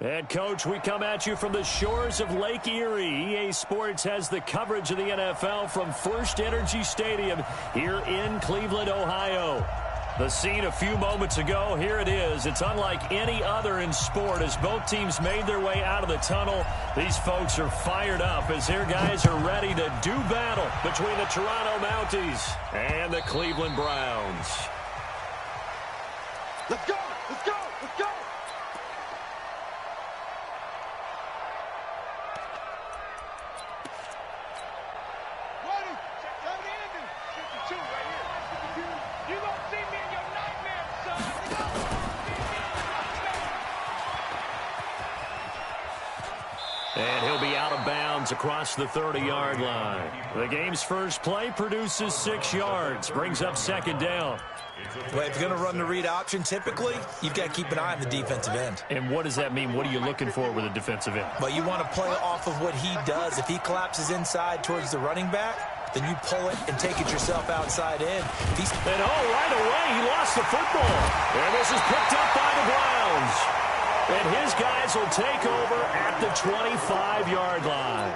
And, Coach, we come at you from the shores of Lake Erie. EA Sports has the coverage of the NFL from First Energy Stadium here in Cleveland, Ohio. The scene a few moments ago, here it is. It's unlike any other in sport as both teams made their way out of the tunnel. These folks are fired up as their guys are ready to do battle between the Toronto Mounties and the Cleveland Browns. Let's go! Let's go! Let's go! And he'll be out of bounds across the 30-yard line. The game's first play produces 6 yards, brings up second down. Well, if you're going to run the read option, typically, you've got to keep an eye on the defensive end. And what does that mean? What are you looking for with a defensive end? Well, you want to play off of what he does. If he collapses inside towards the running back, then you pull it and take it yourself outside in. And right away, he lost the football. And this is picked up by the Browns. And his guys will take over at the 25-yard line.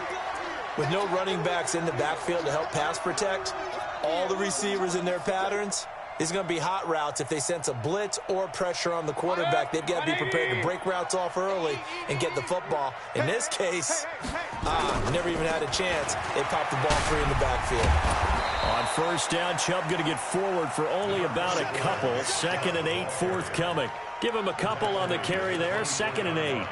With no running backs in the backfield to help pass protect, all the receivers in their patterns, it's going to be hot routes. If they sense a blitz or pressure on the quarterback, they've got to be prepared to break routes off early and get the football. In this case, never even had a chance. They popped the ball free in the backfield. On first down, Chubb going to get forward for only about a couple. 2nd and 8 forthcoming. Give him a couple on the carry there. 2nd and 8.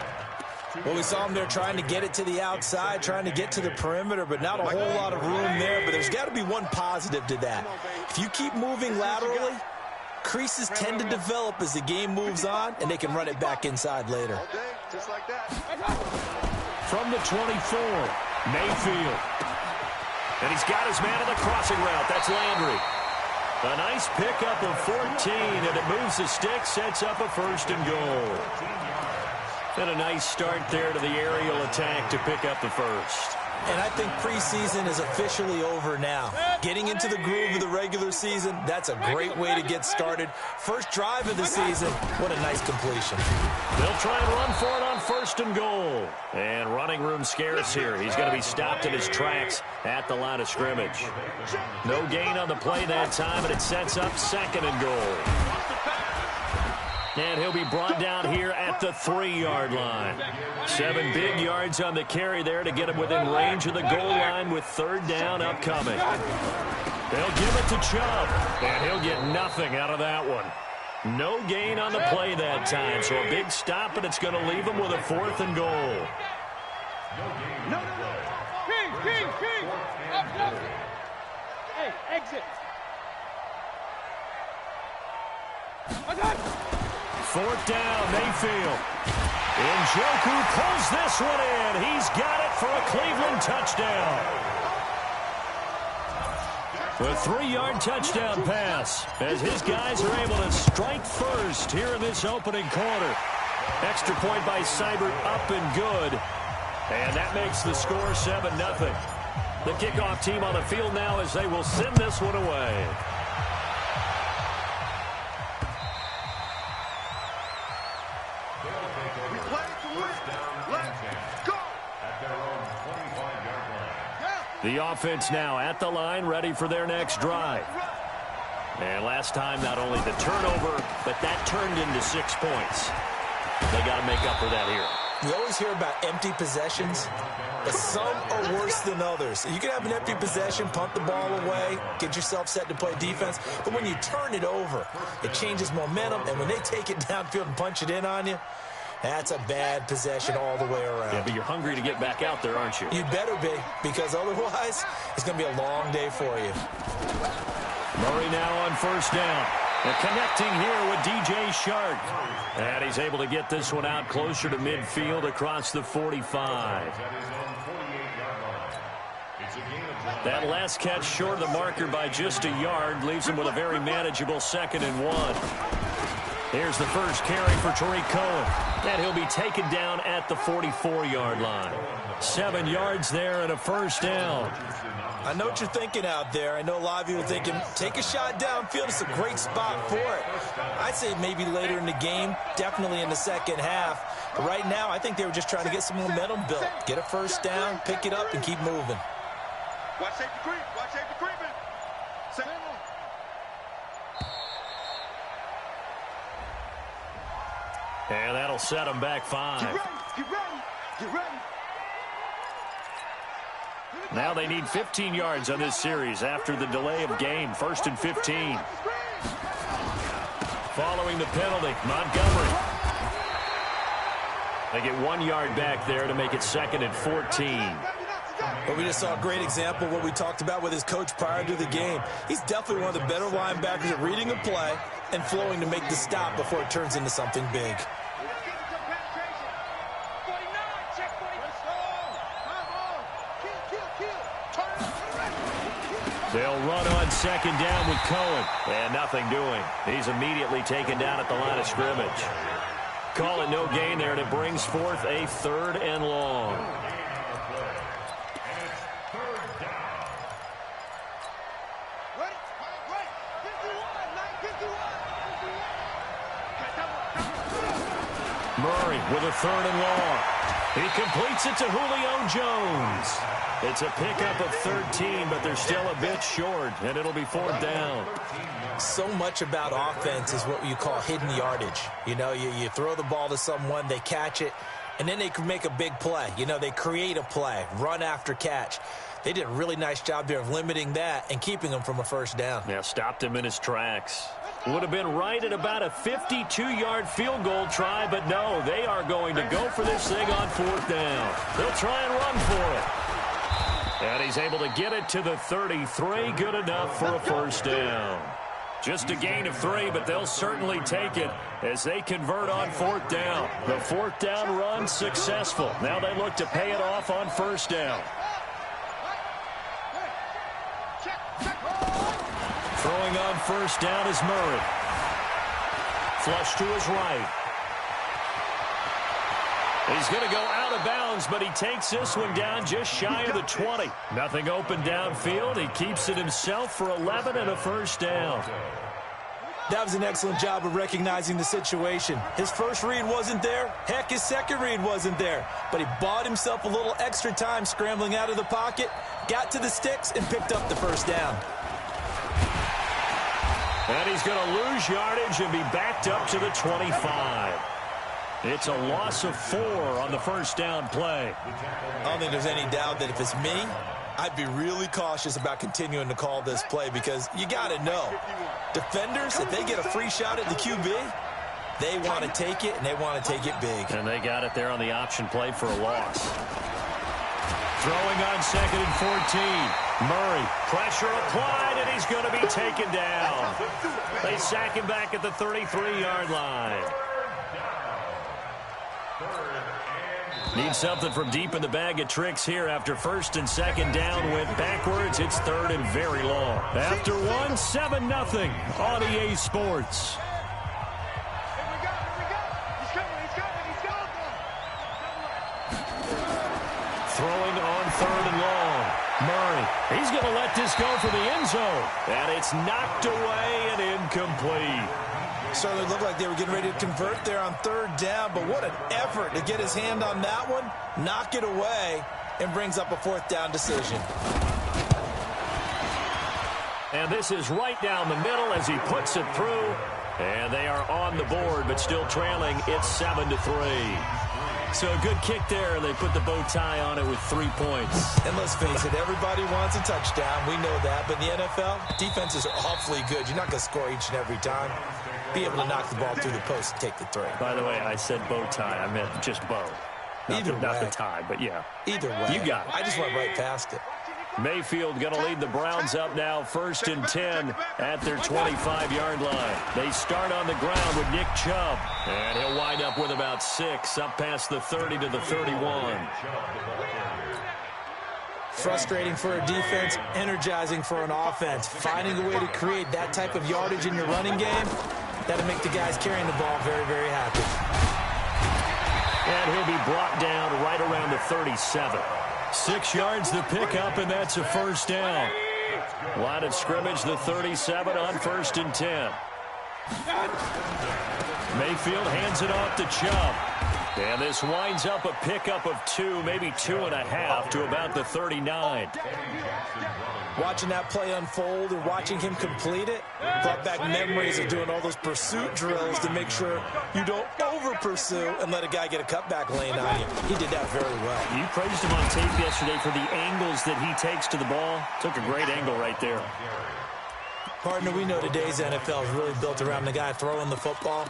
Well, we saw him there trying to get it to the outside, trying to get to the perimeter, but not a whole lot of room there. But there's got to be one positive to that. If you keep moving laterally, creases tend to develop as the game moves on, and they can run it back inside later. From the 24, Mayfield. And he's got his man on the crossing route. That's Landry. A nice pickup of 14, and it moves the stick, sets up a 1st and goal. And a nice start there to the aerial attack to pick up the 1st. And I think preseason is officially over now. Getting into the groove of the regular season, that's a great way to get started. First drive of the season, what a nice completion. They'll try and run for it on 1st and goal. And running room scarce here. He's going to be stopped in his tracks at the line of scrimmage. No gain on the play that time, and it sets up 2nd and goal. And he'll be brought down here at the 3-yard line. 7 big yards on the carry there to get him within range of the goal line with 3rd down upcoming. They'll give it to Chubb, and he'll get nothing out of that one. No gain on the play that time, so a big stop, and it's going to leave him with a 4th and goal. King. Up. Hey, exit. 4th down, Mayfield. Njoku pulls this one in. He's got it for a Cleveland touchdown. A 3-yard touchdown pass as his guys are able to strike first here in this opening quarter. Extra point by Seibert, up and good. And that makes the score 7-0. The kickoff team on the field now as they will send this one away. The offense now at the line, ready for their next drive. And last time, not only the turnover, but that turned into 6 points. They got to make up for that here. We always hear about empty possessions, but some are worse than others. You can have an empty possession, punt the ball away, get yourself set to play defense, but when you turn it over, it changes momentum, and when they take it downfield and punch it in on you, that's a bad possession all the way around. Yeah, but you're hungry to get back out there, aren't you? You better be, because otherwise, it's going to be a long day for you. Murray now on 1st down. And connecting here with DJ Shark. And he's able to get this one out closer to midfield across the 45. That last catch short of the marker by just a yard leaves him with a very manageable 2nd and 1. Here's the first carry for Tariq Cohen. And he'll be taken down at the 44-yard line. 7 yards there and a first down. I know what you're thinking out there. I know a lot of you are thinking, take a shot downfield. It's a great spot for it. I'd say maybe later in the game, definitely in the second half. But right now, I think they were just trying to get some momentum built. Get a first down, pick it up, and keep moving. Watch safety creep. Watch safety creeping. And that'll set them back 5. Get ready. Get ready. Get ready. Now they need 15 yards on this series after the delay of game. 1st and 15. Following the penalty, Montgomery. They get 1 yard back there to make it 2nd and 14. But we just saw a great example of what we talked about with his coach prior to the game. He's definitely one of the better linebackers at reading a play and flowing to make the stop before it turns into something big. They'll run on 2nd down with Cohen. And nothing doing. He's immediately taken down at the line of scrimmage. Call it no gain there, and it brings forth a 3rd and long. Murray with a 3rd and long. He completes it to Julio Jones. It's a pickup of 13, but they're still a bit short, and it'll be 4th down. So much about offense is what you call hidden yardage. You know, you throw the ball to someone, they catch it, and then they can make a big play. You know, they create a play, run after catch. They did a really nice job there of limiting that and keeping him from a first down. Yeah, stopped him in his tracks. Would have been right at about a 52-yard field goal try, but no, they are going to go for this thing on 4th down. They'll try and run for it. And he's able to get it to the 33. Good enough for a first down. Just a gain of 3, but they'll certainly take it as they convert on 4th down. The 4th down run successful. Now they look to pay it off on 1st down. Throwing on 1st down is Murray. Flush to his right. He's going to go out of bounds, but he takes this one down just shy of the 20. Nothing open downfield. He keeps it himself for 11 and a first down. That was an excellent job of recognizing the situation. His first read wasn't there. Heck, his second read wasn't there. But he bought himself a little extra time scrambling out of the pocket, got to the sticks, and picked up the first down. And he's going to lose yardage and be backed up to the 25. It's a loss of 4 on the first down play. I don't think there's any doubt that if it's me, I'd be really cautious about continuing to call this play because you got to know, defenders, if they get a free shot at the QB, they want to take it, and they want to take it big. And they got it there on the option play for a loss. Throwing on 2nd and 14. Murray, pressure applied, and he's going to be taken down. They sack him back at the 33-yard line. Need something from deep in the bag of tricks here after 1st and 2nd down. Went backwards. It's 3rd and very long. After 1, 7-0 on EA Sports. Throwing on 3rd and long. Murray, he's going to let this go for the end zone. And it's knocked away and incomplete. Certainly looked like they were getting ready to convert there on 3rd down, but what an effort to get his hand on that one, knock it away, and brings up a 4th down decision. And this is right down the middle as he puts it through. And they are on the board, but still trailing. It's 7-3. So a good kick there, and they put the bow tie on it with 3 points. And let's face it, everybody wants a touchdown. We know that. But in the NFL, defenses are awfully good. You're not going to score each and every time. Be able to knock the ball through the post and take the 3. By the way, I said bow tie. I meant just bow. Not the tie, but yeah. Either way. You got it. I just went right past it. Mayfield going to lead the Browns up now, 1st and 10 at their 25-yard line. They start on the ground with Nick Chubb, and he'll wind up with about 6 up past the 30 to the 31. Frustrating for a defense, energizing for an offense. Finding a way to create that type of yardage in your running game, That'll make the guys carrying the ball very, very happy. And he'll be brought down right around the 37. 6 yards the pickup, and that's a first down. Line of scrimmage, the 37 on 1st and 10. Mayfield hands it off to Chubb. And this winds up a pickup of 2, maybe 2.5 to about the 39. Watching that play unfold and watching him complete it brought back memories of doing all those pursuit drills to make sure you don't over-pursue and let a guy get a cutback lane on you. He did that very well. You praised him on tape yesterday for the angles that he takes to the ball. Took a great angle right there. Partner, we know today's NFL is really built around the guy throwing the football.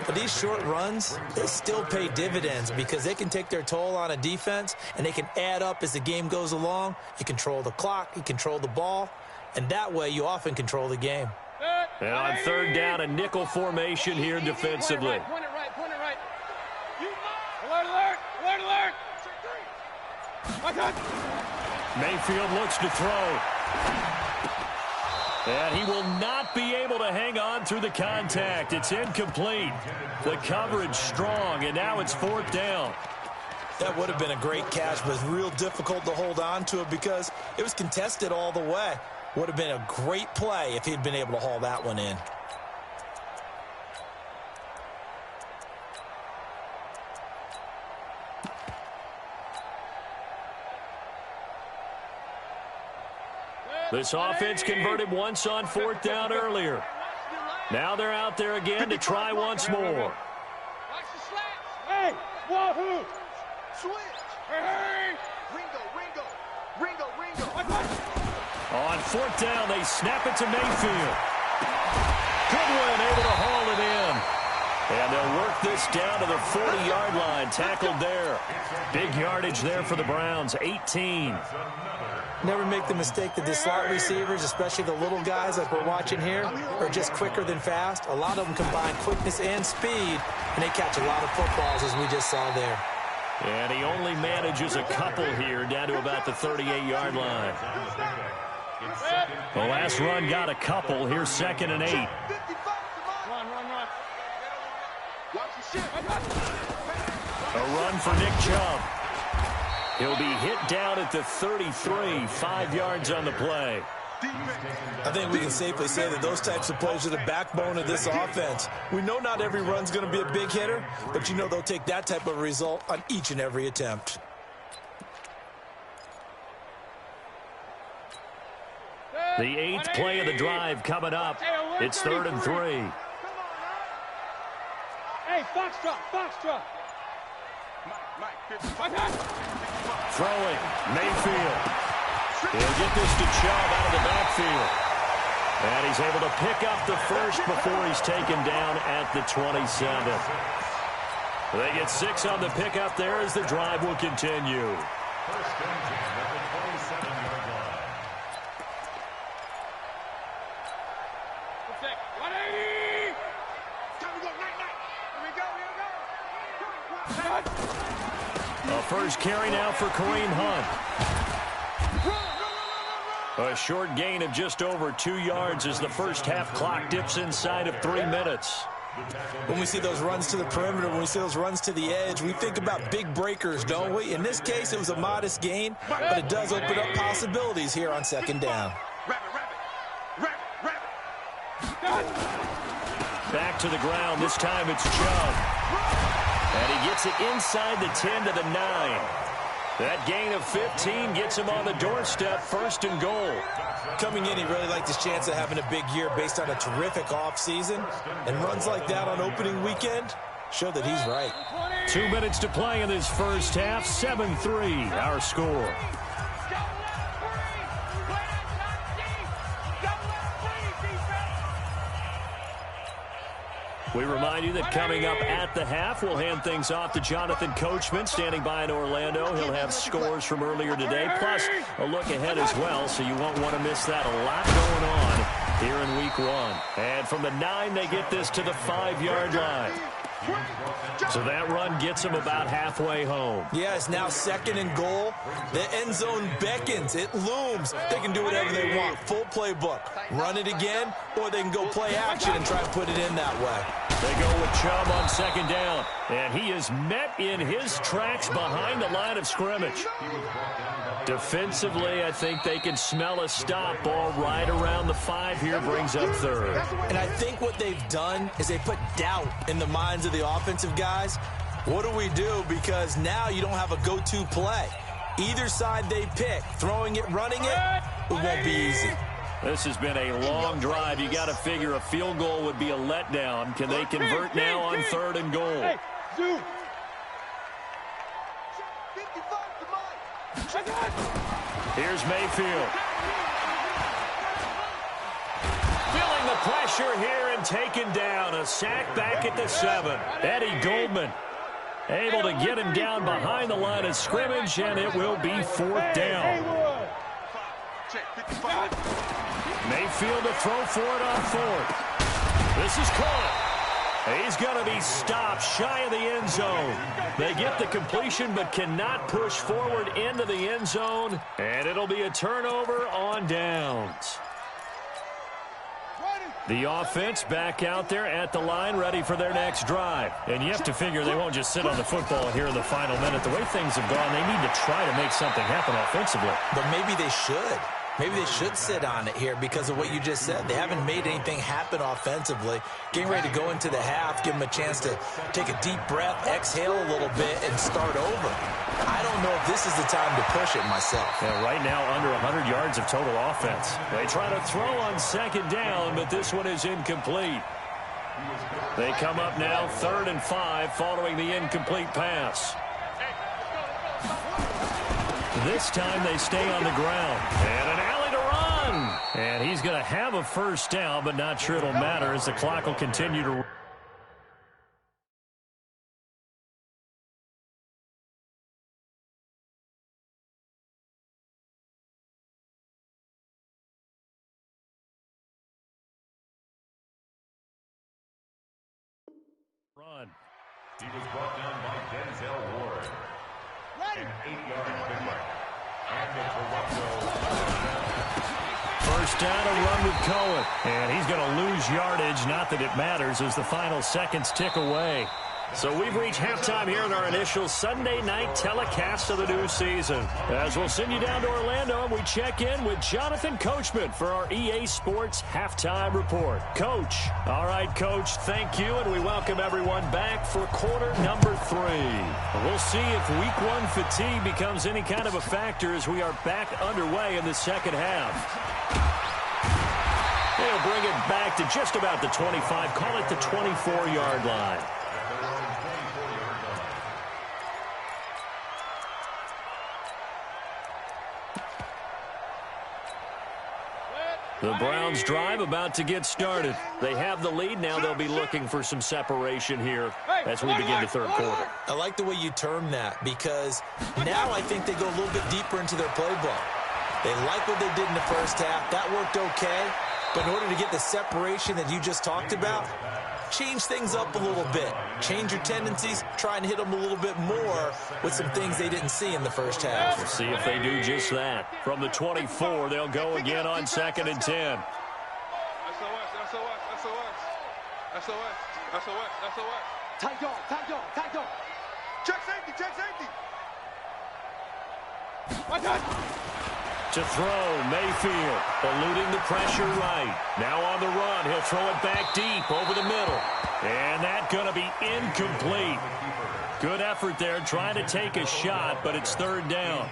But these short runs, they still pay dividends because they can take their toll on a defense, and they can add up as the game goes along. You control the clock, you control the ball, and that way you often control the game. And on 3rd down, a nickel formation here defensively. Point it right. Alert, alert, alert. Mayfield looks to throw. And he will not be able to hang on through the contact. It's incomplete. The coverage strong, and now it's 4th down. That would have been a great catch, but it's real difficult to hold on to it because it was contested all the way. Would have been a great play if he'd been able to haul that one in. This offense converted once on 4th down earlier. Now they're out there again to try once more. Watch the slats. Hey, wahoo! Switch. Hey! Ringo. On 4th down, they snap it to Mayfield. Goodwin able to haul it in. And they'll work this down to the 40-yard line. Tackled there. Big yardage there for the Browns, 18. Never make the mistake that the slot receivers, especially the little guys like we're watching here, are just quicker than fast. A lot of them combine quickness and speed, and they catch a lot of footballs, as we just saw there. And he only manages a couple here down to about the 38-yard line. The last run got a couple. Here's 2nd and 8. Run. Watch the shit. A run for Nick Chubb. He'll be hit down at the 33, 5 yards on the play. I think we can safely say that those types of plays are the backbone of this offense. We know not every run's going to be a big hitter, but you know they'll take that type of result on each and every attempt. The 8th play of the drive coming up. It's 3rd and 3. Hey, Foxtrot. Throwing, Mayfield. He'll get this to Chubb out of the backfield. And he's able to pick up the first before he's taken down at the 27. They get 6 on the pickup there as the drive will continue. A first carry now for Kareem Hunt. A short gain of just over 2 yards as the first half clock dips inside of 3 minutes. When we see those runs to the perimeter, when we see those runs to the edge, we think about big breakers, don't we? In this case, it was a modest gain, but it does open up possibilities here on 2nd down. Back to the ground. This time it's Chubb. And he gets it inside the 10 to the 9. That gain of 15 gets him on the doorstep, 1st and goal. Coming in, he really liked his chance of having a big year based on a terrific offseason. And runs like that on opening weekend show that he's right. 2 minutes to play in this first half. 7-3, our score. We remind you that coming up at the half, we'll hand things off to Jonathan Coachman, standing by in Orlando. He'll have scores from earlier today, plus a look ahead as well, so you won't want to miss that. A lot going on here in Week 1. And from the 9, they get this to the 5-yard line. So that run gets them about halfway home. Yeah, it's now 2nd and goal. The end zone beckons. It looms. They can do whatever they want. Full playbook. Run it again, or they can go play action and try and put it in that way. They go with Chubb on 2nd down, and he is met in his tracks behind the line of scrimmage. Defensively, I think they can smell a stop. Ball right around the 5 here, brings up 3rd. And I think what they've done is they put doubt in the minds of the offensive guys. What do we do? Because now you don't have a go-to play. Either side they pick, throwing it, running it, it won't be easy. This has been a long drive. You got to figure a field goal would be a letdown. Can they convert now on 3rd and goal? Here's Mayfield. Feeling the pressure here and taken down. A sack back at the 7. Eddie Goldman able to get him down behind the line of scrimmage, and it will be 4th down. Mayfield to throw for it on 4th. This is caught. He's going to be stopped shy of the end zone. They get the completion but cannot push forward into the end zone, and it'll be a turnover on downs. The offense back out there at the line, ready for their next drive. And you have to figure they won't just sit on the football here in the final minute. The way things have gone, they need to try to make something happen offensively. But maybe they should. Maybe they should sit on it here because of what you just said. They haven't made anything happen offensively. Getting ready to go into the half, give them a chance to take a deep breath, exhale a little bit, and start over. I don't know if this is the time to push it myself. Yeah, right now under 100 yards of total offense. They try to throw on 2nd down, but this one is incomplete. They come up now 3rd and 5 following the incomplete pass. This time they stay on the ground. And an alley to run. And he's going to have a 1st down, but not sure it'll matter as the clock will continue to run. He was brought down by Denzel Ward. An 8-yard pickup. And the Toronto. 1st down, a run with Cohen. And he's going to lose yardage. Not that it matters as the final seconds tick away. So we've reached halftime here in our initial Sunday night telecast of the new season. As we'll send you down to Orlando, and we check in with Jonathan Coachman for our EA Sports Halftime Report. Coach. All right, Coach, thank you, and we welcome everyone back for quarter number 3. We'll see if week 1 fatigue becomes any kind of a factor as we are back underway in the second half. They'll bring it back to just about the 25, call it the 24-yard line. The Browns drive about to get started. They have the lead. Now they'll be looking for some separation here as we begin the 3rd quarter. I like the way you term that because now I think they go a little bit deeper into their playbook. They like what they did in the 1st half. That worked okay. But in order to get the separation that you just talked about, change things up a little bit. Change your tendencies. Try and hit them a little bit more with some things they didn't see in the 1st half. We'll see if they do just that. From the 24, they'll go again on 2nd and 10. Tight dog. Check safety. To throw, Mayfield, eluding the pressure right. Now on the run, he'll throw it back deep over the middle. And that's going to be incomplete. Good effort there, trying to take a shot, but it's 3rd down.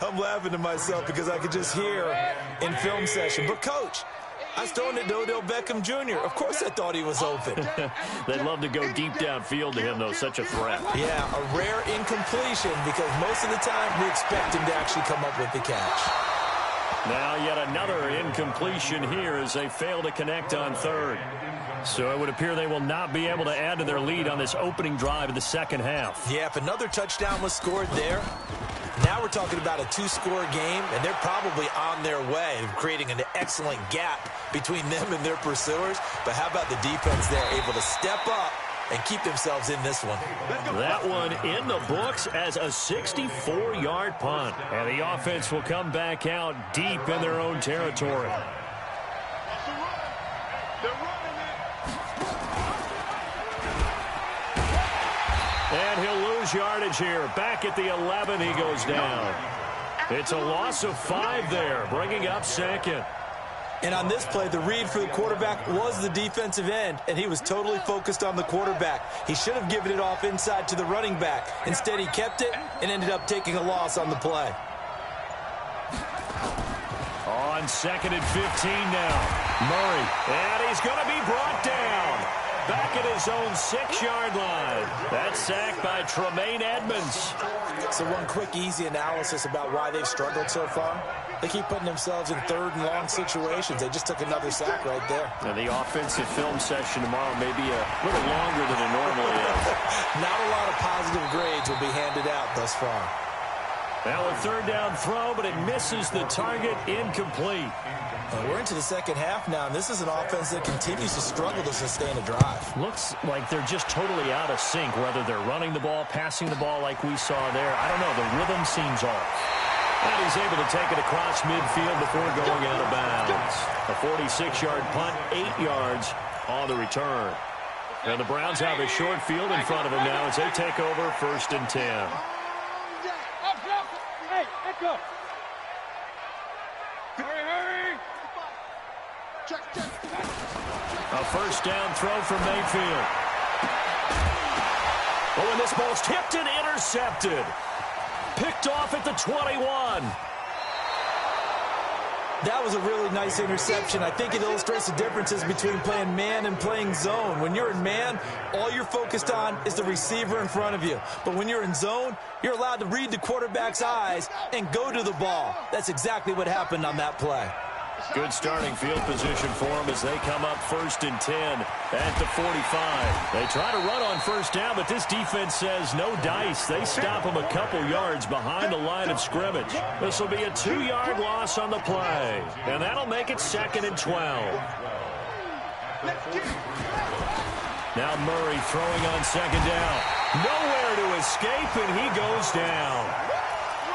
I'm laughing to myself because I could just hear in film session. But, Coach, I was throwing it to Odell Beckham Jr. Of course I thought he was open. They'd love to go deep downfield to him, though. Such a threat. Yeah, a rare incompletion because most of the time we expect him to actually come up with the catch. Now yet another incompletion here as they fail to connect on 3rd. So it would appear they will not be able to add to their lead on this opening drive of the second half. Yeah, if another touchdown was scored there, now we're talking about a 2-score game, and they're probably on their way of creating an excellent gap between them and their pursuers. But how about the defense there, able to step up and keep themselves in this one. That one in the books as a 64-yard punt. And the offense will come back out deep in their own territory. And he'll lose yardage here. Back at the 11, he goes down. It's a loss of 5 there, bringing up second. And on this play, the read for the quarterback was the defensive end, and he was totally focused on the quarterback. He should have given it off inside to the running back. Instead, he kept it and ended up taking a loss on the play. On 2nd and 15 now. Murray, and he's going to be brought down. Back at his own 6-yard line. That's sacked by Tremaine Edmonds. So one quick, easy analysis about why they've struggled so far. They keep putting themselves in 3rd and long situations. They just took another sack right there. Now the offensive film session tomorrow may be a little longer than it normally is. Not a lot of positive grades will be handed out thus far. Now a 3rd down throw, but it misses the target, incomplete. We're into the second half now, and this is an offense that continues to struggle to sustain a drive. Looks like they're just totally out of sync, whether they're running the ball, passing the ball like we saw there. I don't know. The rhythm seems off. And he's able to take it across midfield before going out of bounds. A 46-yard punt, 8 yards on the return. And the Browns have a short field in front of them now as they take over 1st and 10. Hey, let's go. Hurry. A 1st down throw from Mayfield. Oh, and this ball's tipped and intercepted. Picked off at the 21. That was a really nice interception. I think it illustrates the differences between playing man and playing zone. When you're in man, all you're focused on is the receiver in front of you. But when you're in zone, you're allowed to read the quarterback's eyes and go to the ball. That's exactly what happened on that play. Good starting field position for them as they come up 1st and 10 at the 45. They try to run on 1st down, but this defense says no dice. They stop them a couple yards behind the line of scrimmage. This will be a 2-yard loss on the play, and that'll make it 2nd and 12. Now Murray throwing on 2nd down. Nowhere to escape, and he goes down.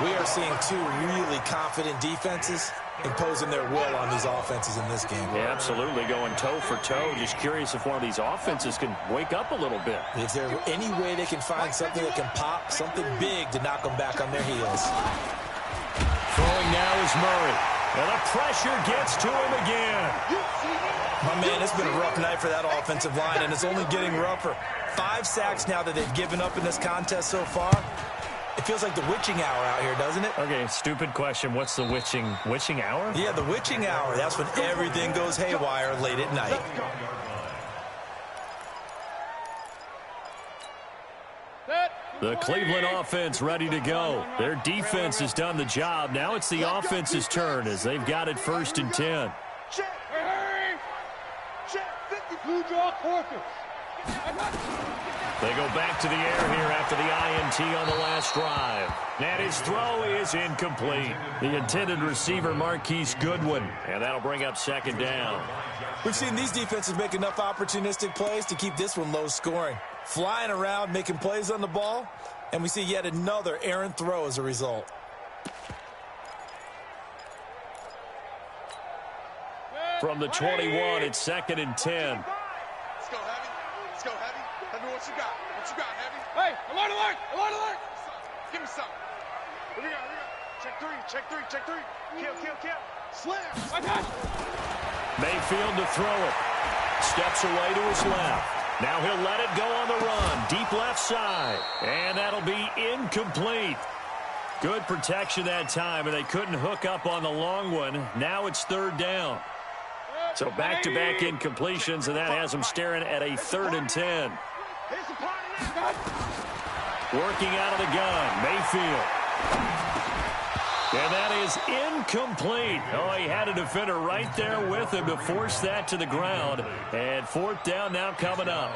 We are seeing 2 really confident defenses imposing their will on these offenses in this game. Yeah, absolutely, going toe for toe. Just curious if one of these offenses can wake up a little bit. Is there any way they can find something that can pop, something big to knock them back on their heels? Throwing now is Murray. And the pressure gets to him again. My man, it's been a rough night for that offensive line, and it's only getting rougher. 5 sacks now that they've given up in this contest so far. It feels like the witching hour out here, doesn't it? Okay, stupid question. What's the witching hour? Yeah, the witching hour. That's when everything goes haywire late at night. The Cleveland offense ready to go. Their defense has done the job. Now it's the offense's turn as they've got it 1st and 10. Blue draw quarter. They go back to the air here after the INT on the last drive. And his throw is incomplete. The intended receiver, Marquise Goodwin. And that'll bring up 2nd down. We've seen these defenses make enough opportunistic plays to keep this one low scoring. Flying around, making plays on the ball. And we see yet another errant throw as a result. From the 21, it's 2nd and 10. Let's go, Heavy. Let's go, Heavy. Heavy, what you got? What you got, Heavy? Hey, alert, alert, alert, alert. Give me something. What do we got? Check 3, check 3, check 3. Kill. Slam. I got you. Mayfield to throw it. Steps away to his left. Now he'll let it go on the run. Deep left side. And that'll be incomplete. Good protection that time, and they couldn't hook up on the long one. Now it's 3rd down. So back-to-back incompletions, and that has them staring at a 3rd and 10. Working out of the gun, Mayfield. And that is incomplete. Oh, he had a defender right there with him to force that to the ground. And 4th down now coming up.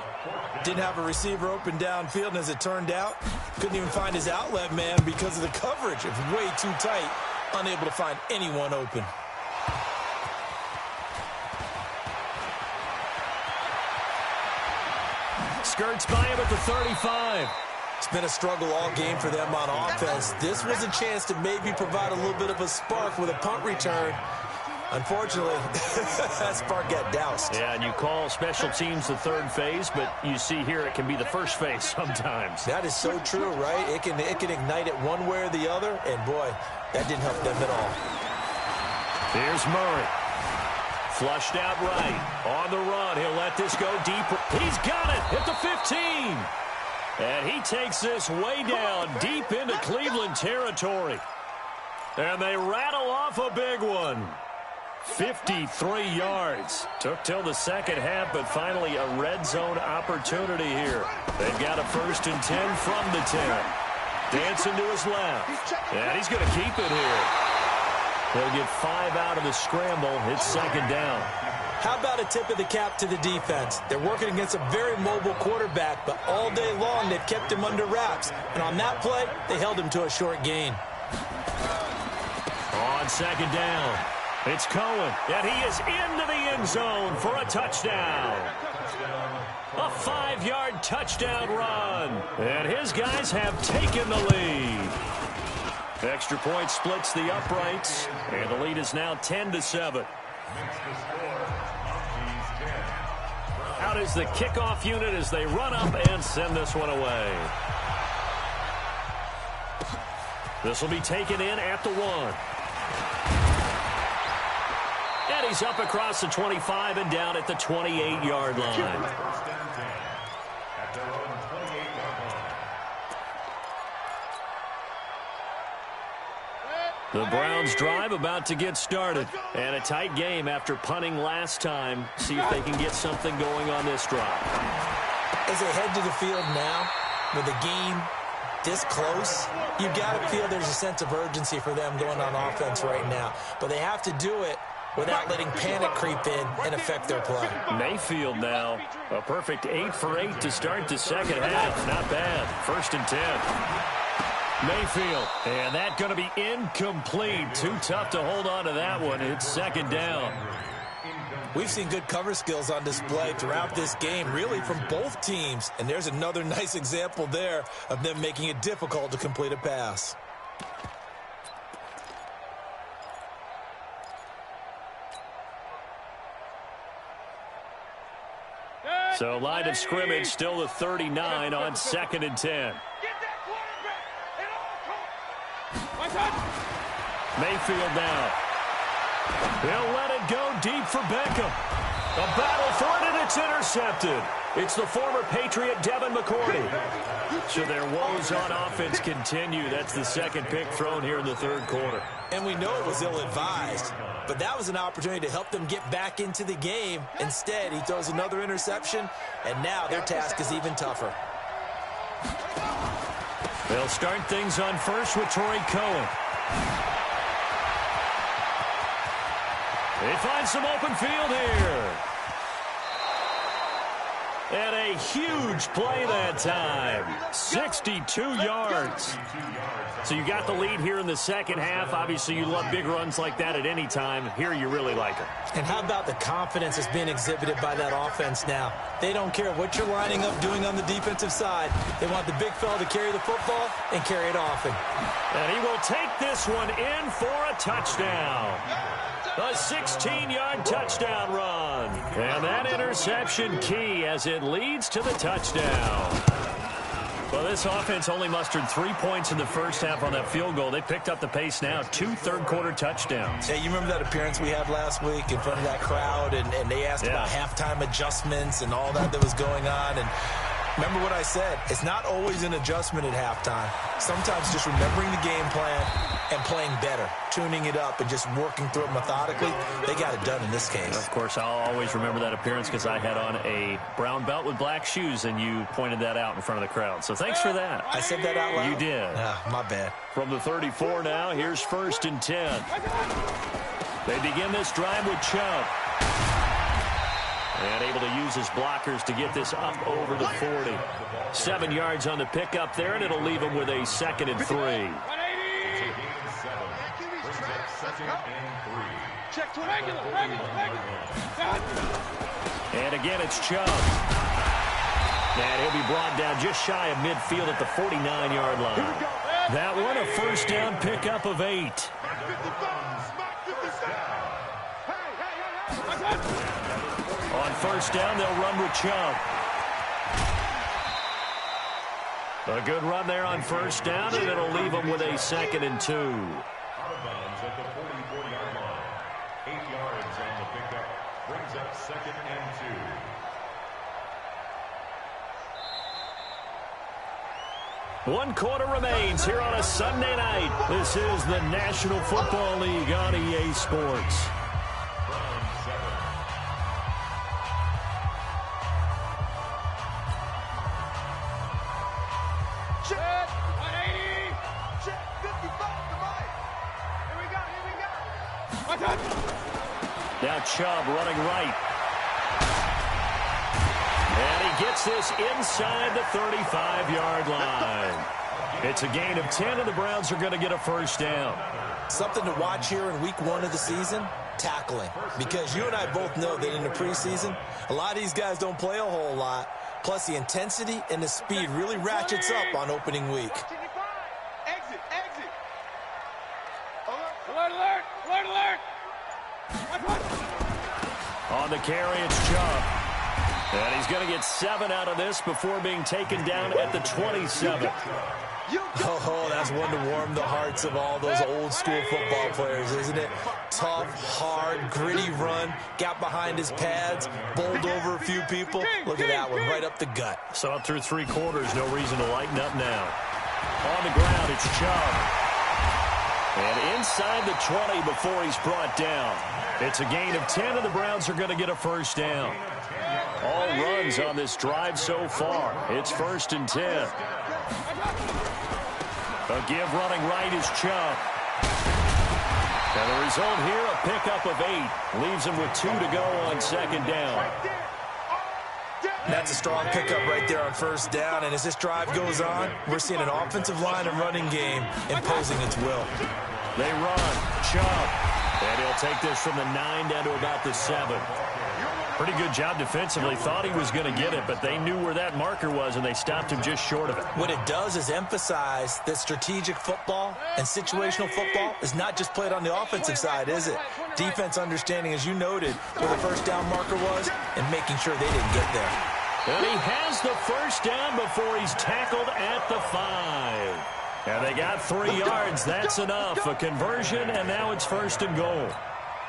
Didn't have a receiver open downfield, and as it turned out, couldn't even find his outlet man because of the coverage. It was way too tight, unable to find anyone open. Skirts by him at the 35. It's been a struggle all game for them on offense. This was a chance to maybe provide a little bit of a spark with a punt return. Unfortunately, that spark got doused. Yeah, and you call special teams the third phase, but you see here it can be the first phase sometimes. That is so true, right? It can ignite it one way or the other, and boy, that didn't help them at all. Here's Murray. Flushed out right. On the run, he'll let this go deep. He's got it at the 15. And he takes this way down deep into Cleveland territory. And they rattle off a big one. 53 yards. Took till the second half, but finally a red zone opportunity here. They've got a 1st and 10 from the 10. Dancing to his left. And he's going to keep it here. They'll get 5 out of the scramble. It's 2nd down. How about a tip of the cap to the defense? They're working against a very mobile quarterback, but all day long they've kept him under wraps. And on that play, they held him to a short gain. On 2nd down, it's Cohen, and he is into the end zone for a touchdown. A 5-yard touchdown run, and his guys have taken the lead. Extra point splits the uprights, and the lead is now 10-7. Out is the kickoff unit as they run up and send this one away. This will be taken in at the 1. And he's up across the 25 and down at the 28-yard line. The Browns drive about to get started. And a tight game after punting last time. See if they can get something going on this drive. As they head to the field now, with the game this close, you've got to feel there's a sense of urgency for them going on offense right now. But they have to do it without letting panic creep in and affect their play. Mayfield now, a perfect 8 for 8 to start the second half. Not bad. 1st and 10. Mayfield, and that going to be incomplete. Too tough to hold on to that one. It's 2nd down. We've seen good cover skills on display throughout this game, really from both teams. And there's another nice example there of them making it difficult to complete a pass. So line of scrimmage still the 39 on 2nd and 10. Mayfield now. He'll let it go deep for Beckham. A battle for it, and it's intercepted. It's the former Patriot Devin McCourty. So their woes on offense continue. That's the 2nd pick thrown here in the 3rd quarter. And we know it was ill-advised, but that was an opportunity to help them get back into the game. Instead, he throws another interception, and now their task is even tougher. They'll start things on first with Torrey Cohen. They find some open field here. And a huge play that time. 62 yards. So you got the lead here in the second half. Obviously, you love big runs like that at any time. Here, you really like them. And how about the confidence that's being exhibited by that offense now? They don't care what you're lining up doing on the defensive side. They want the big fella to carry the football and carry it often. And he will take this one in for a touchdown. A 16-yard touchdown run. And that interception key as it leads to the touchdown. Well, this offense only mustered 3 points in the first half on that field goal. They picked up the pace now. 2 third-quarter touchdowns. Hey, you remember that appearance we had last week in front of that crowd, and they asked about halftime adjustments and all that was going on, and remember what I said. It's not always an adjustment at halftime. Sometimes just remembering the game plan and playing better, tuning it up and just working through it methodically. They got it done in this case. Of course, I'll always remember that appearance because I had on a brown belt with black shoes, and you pointed that out in front of the crowd. So thanks for that. I said that out loud? You did. My bad. From the 34 now, here's 1st and 10. They begin this drive with Chubb. And able to use his blockers to get this up over the 40. 7 yards on the pickup there, and it'll leave him with a 2nd and 3. And again, it's Chubb. And he'll be brought down just shy of midfield at the 49-yard line. That one a first down pickup of 8. On first down, they'll run with Chubb. A good run there on first down, and it'll leave them with a 2nd and 2. Out of bounds at the 44-yard line. 8 yards on the pickup. Brings up 2nd and 2. 1 quarter remains here on a Sunday night. This is the National Football League on EA Sports. Now Chubb running right. And he gets this inside the 35-yard line. It's a gain of 10, and the Browns are going to get a first down. Something to watch here in week 1 of the season, tackling. Because you and I both know that in the preseason, a lot of these guys don't play a whole lot. Plus, the intensity and the speed really ratchets up on opening week. Exit, exit. Alert, alert, alert, alert. On the carry, it's Chubb. And he's going to get 7 out of this before being taken down at the 27. Oh, that's one to warm the hearts of all those old school football players, isn't it? Tough, hard, gritty run, got behind his pads, bowled over a few people. Look at that one, right up the gut. So through 3 quarters, no reason to lighten up now. On the ground, it's Chubb. And inside the 20 before he's brought down. It's a gain of 10, and the Browns are going to get a first down. All runs on this drive so far. It's 1st and 10. A give running right is Chubb. And the result here, a pickup of 8. Leaves him with 2 to go on 2nd down. That's a strong pickup right there on first down. And as this drive goes on, we're seeing an offensive line and running game imposing its will. They run. Chubb. And he'll take this from the 9 down to about the 7. Pretty good job defensively. Thought he was going to get it, but they knew where that marker was, and they stopped him just short of it. What it does is emphasize that strategic football and situational football is not just played on the offensive side, is it? Defense understanding, as you noted, where the first down marker was and making sure they didn't get there. And he has the first down before he's tackled at the 5. And they got 3 yards. That's enough. A conversion, and now it's 1st and goal.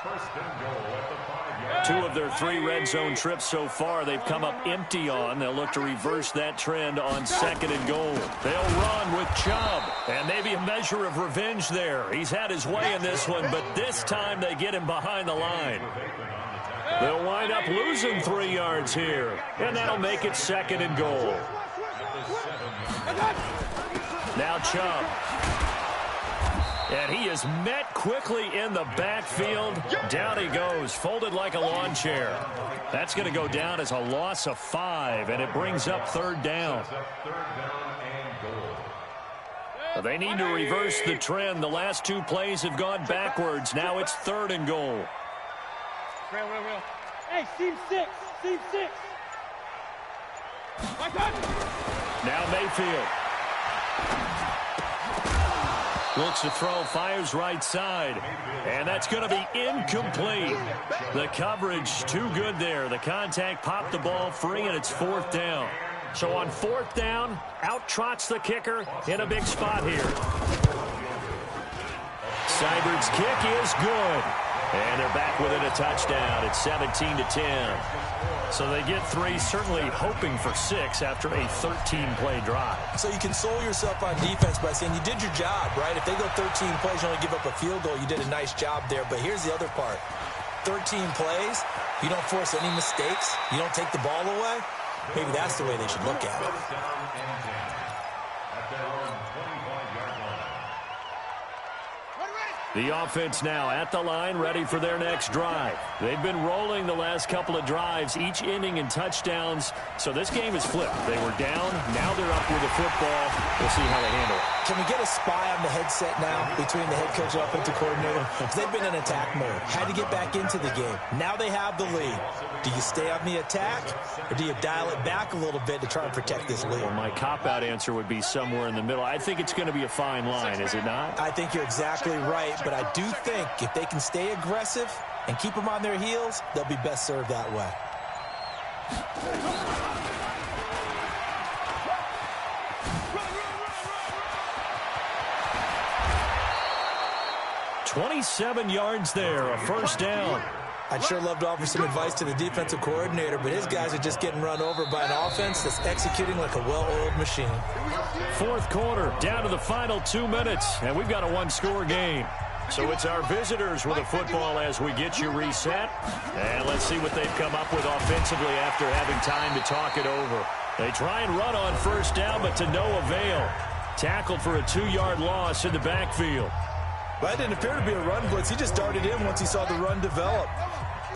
1st and goal at the 5-yard. 2 of their 3 red zone trips so far they've come up empty on. They'll look to reverse that trend on 2nd and goal. They'll run with Chubb, and maybe a measure of revenge there. He's had his way in this one, but this time they get him behind the line. They'll wind up losing 3 yards here, and that'll make it 2nd and goal. Now Chubb. And he is met quickly in the backfield. Down he goes, folded like a lawn chair. That's going to go down as a loss of 5, and it brings up 3rd down. They need to reverse the trend. The last 2 plays have gone backwards. Now it's 3rd and goal. Hey, team 6, team 6. Now Mayfield. Looks to throw, fires right side. And that's going to be incomplete. The coverage too good there. The contact popped the ball free, and it's 4th down. So on 4th down, out trots the kicker in a big spot here. Seibert's kick is good. And they're back within a touchdown. It's 17-10. So they get 3, certainly hoping for 6 after a 13-play drive. So you console yourself on defense by saying you did your job, right? If they go 13 plays, you only give up a field goal, you did a nice job there. But here's the other part. 13 plays, you don't force any mistakes, you don't take the ball away. Maybe that's the way they should look at it. The offense now at the line, ready for their next drive. They've been rolling the last couple of drives, each inning in touchdowns. So this game is flipped. They were down. Now they're up with the football. We'll see how they handle it. Can we get a spy on the headset now between the head coach and offensive coordinator? Because they've been in attack mode. Had to get back into the game. Now they have the lead. Do you stay on the attack, or do you dial it back a little bit to try and protect this lead? Well, my cop-out answer would be somewhere in the middle. I think it's going to be a fine line, is it not? I think you're exactly right, but I do think if they can stay aggressive and keep them on their heels, they'll be best served that way. 27 yards there, a first down. I'd sure love to offer some advice to the defensive coordinator, but his guys are just getting run over by an offense that's executing like a well-oiled machine. Fourth quarter, down to the final 2 minutes, and we've got a one-score game. So it's our visitors with the football as we get you reset. And let's see what they've come up with offensively after having time to talk it over. They try and run on first down, but to no avail. Tackled for a 2-yard loss in the backfield. That didn't appear to be a run blitz. He just darted in once he saw the run develop.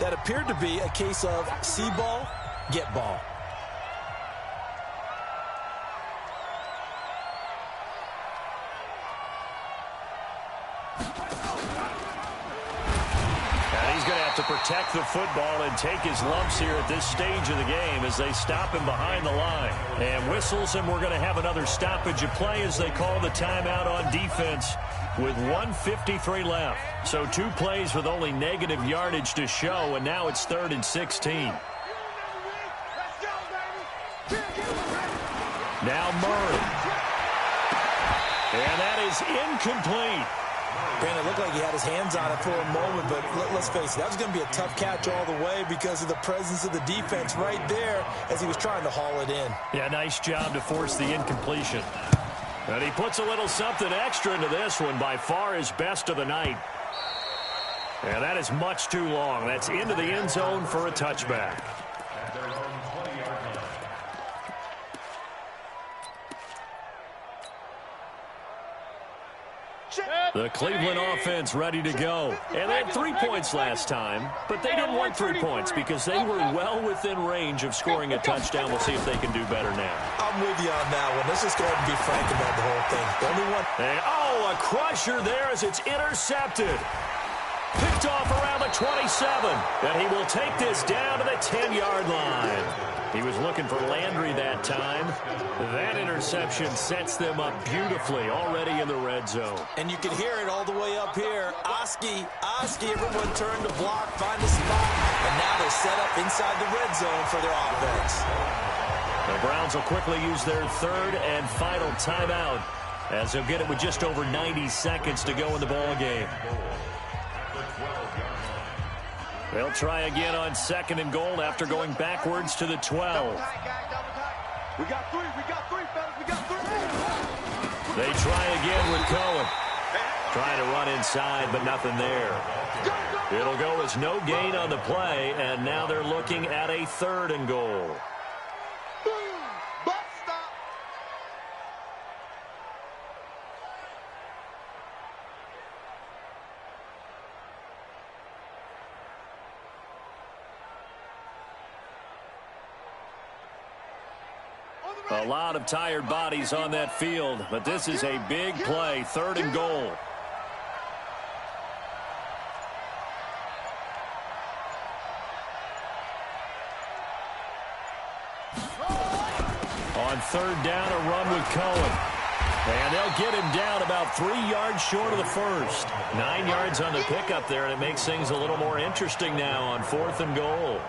That appeared to be a case of see ball, get ball. And he's going to have to protect the football and take his lumps here at this stage of the game as they stop him behind the line. And whistles, and we're going to have another stoppage of play as they call the timeout on defense with 1:53 left. So 2 plays with only negative yardage to show, and now it's 3rd and 16. Now Murray. And that is incomplete. Brandon, it looked like he had his hands on it for a moment, but let's face it, that was going to be a tough catch all the way because of the presence of the defense right there as he was trying to haul it in. Yeah, nice job to force the incompletion. And he puts a little something extra into this one, by far his best of the night. And that is much too long. That's into the end zone for a touchback. The Cleveland offense ready to go. And they had 3 points last time, but they didn't want 3 points because they were well within range of scoring a touchdown. We'll see if they can do better now. I'm with you on that one. Let's just go ahead and be frank about the whole thing. The only one. And, oh, a crusher there as it's intercepted. Picked off around the 27. And he will take this down to the 10-yard line. He was looking for Landry that time. That interception sets them up beautifully already in the red zone. And you can hear it all the way up here. Oski, everyone turned to block, find a spot. And now they're set up inside the red zone for their offense. The Browns will quickly use their 3rd and final timeout as they'll get it with just over 90 seconds to go in the ball game. They'll try again on 2nd and goal after going backwards to the 12. We got 3, fellas, we got 3. They try again with Cohen. Trying to run inside, but nothing there. It'll go as no gain on the play, and now they're looking at a 3rd and goal. A lot of tired bodies on that field, but this is a big play, 3rd and goal. On 3rd down, a run with Cohen. And they'll get him down about 3 yards short of the first. 9 yards on the pickup there, and it makes things a little more interesting now on 4th and goal.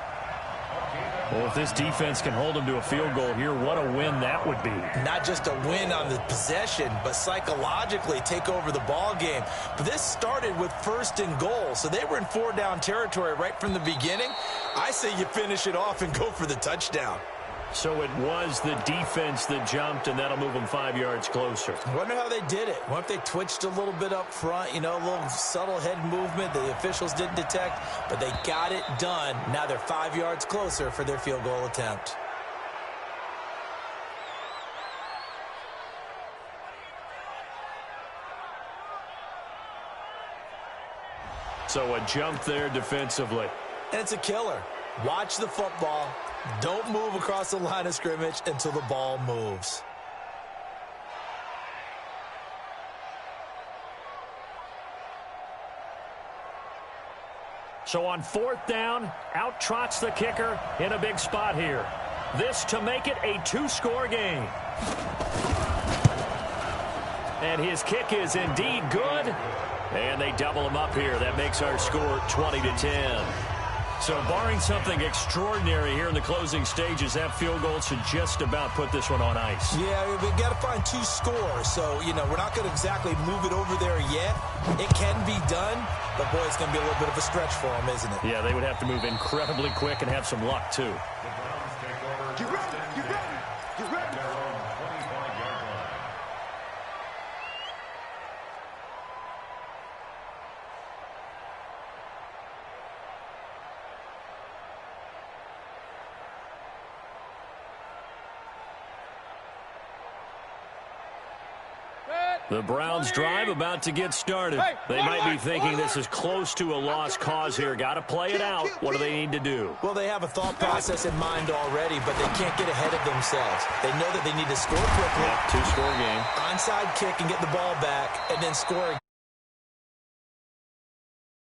Well, if this defense can hold them to a field goal here, what a win that would be. Not just a win on the possession, but psychologically take over the ball game. But this started with 1st and goal, so they were in 4-down territory right from the beginning. I say you finish it off and go for the touchdown. So it was the defense that jumped, and that'll move them 5 yards closer. I wonder how they did it. What if they twitched a little bit up front, a little subtle head movement the officials didn't detect, but they got it done. Now they're 5 yards closer for their field goal attempt. So a jump there defensively. And it's a killer. Watch the football. Don't move across the line of scrimmage until the ball moves. So on 4th down, out trots the kicker in a big spot here. This to make it a 2-score game. And his kick is indeed good. And they double him up here. That makes our score 20-10. So barring something extraordinary here in the closing stages, that field goal should just about put this one on ice. Yeah, we've got to find 2 scores. So, you know, we're not going to exactly move it over there yet. It can be done, but, boy, it's going to be a little bit of a stretch for them, isn't it? Yeah, they would have to move incredibly quick and have some luck, too. Get ready, get ready, get ready. The Browns drive about to get started. They might be thinking this is close to a lost cause here. Got to play it out. What do they need to do? Well, they have a thought process in mind already, but they can't get ahead of themselves. They know that they need to score quickly. Yeah, 2-score game. Onside kick and get the ball back, and then score